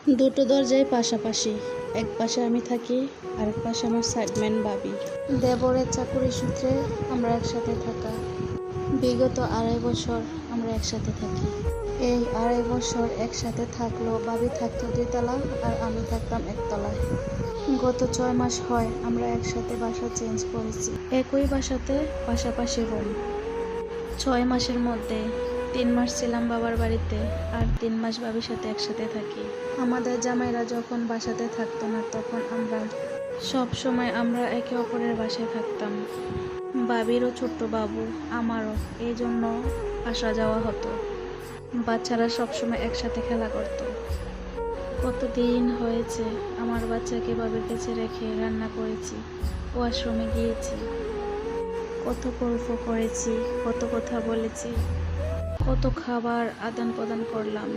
দুটো দরজাই পাশাপাশি, এক পাশে আমি থাকি আর এক পাশে আমার সাইডম্যান ভাবি। দেবরের চাকুরি সূত্রে আমরা একসাথে থাকা। বিগত 2.5 বছর আমরা একসাথে থাকি। এই 2.5 বছর একসাথে থাকলো ভাবি থাকতো 2 তলা আর আমি থাকতাম 1 তলায়। গত 6 মাস হয় আমরা একসাথে বাসা চেঞ্জ করেছি, একই বাসাতে পাশাপাশি রুম। 6 মাসের মধ্যে 3 মাস ছিলাম বাবার বাড়িতে আর 3 মাস ভাবির সাথে একসাথে থাকি। আমাদের জামাইরা যখন বাসাতে থাকতো না তখন সব সময় আমরা একে অপরের বাসায় থাকতাম। ভাবিরও ছোট্ট বাবু, আমারও, এই জন্য আসা যাওয়া হতো। বাচ্চারা সবসময় একসাথে খেলা করতো। কতদিন হয়েছে আমার বাচ্চাকে ভাবির কাছে রেখে রান্না করেছি, ওয়াশরুমে গিয়েছি, কত গল্প করেছি, কত কথা বলেছি, কত খাবার আদান প্রদান করলাম।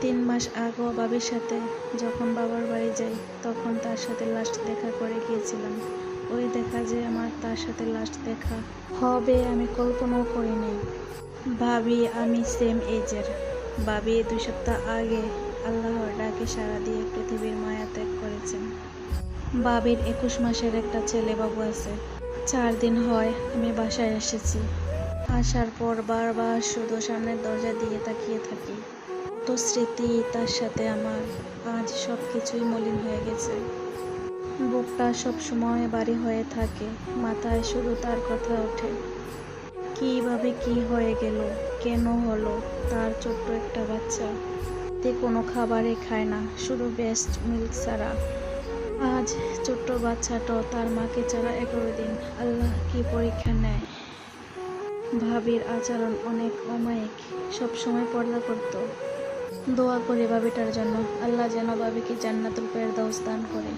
3 মাস আগেও ভাবির সাথে যখন বাবার বাড়ি যাই তখন তার সাথে লাস্ট দেখা করে গিয়েছিলাম। ওই দেখা যে আমার তার সাথে লাস্ট দেখা হবে আমি কল্পনাও করিনি। ভাবি আমি সেম এজের। ভাবি 2 সপ্তাহ আগে আল্লাহর ডাকে সাড়া দিয়ে পৃথিবীর মায়া ত্যাগ করেছেন। ভাবির 21 মাসের একটা ছেলে বাবু আছে। 4 দিন হয় আমি বাসায় এসেছি। আসার পর বারবার শুধু সামনের দরজা দিয়ে তাকিয়ে থাকি। কত স্মৃতি তার সাথে আমার, আজ সব কিছুই মলিন হয়ে গেছে। বুকটা সবসময় ভারী হয়ে থাকে, মাথায় শুধু তার কথা ওঠে। কিভাবে কি হয়ে গেল, কেন হলো? তার ছোট্ট একটা বাচ্চা, তে কোনো খাবারই খায় না, শুধু বেস্ট মিল্ক ছাড়া। আজ ছোট্ট বাচ্চাটাও তার মাকে ছাড়া 11 দিন। আল্লাহ কি পরীক্ষা নেয়। ভাবির আচরণ অনেক অমায়িক, সবসময় পর্দা করতো। দোয়া করি ভাবিটার জন্য, আল্লাহ যেন ভাবিকে জান্নাতুল ফেরদাউস দান করে।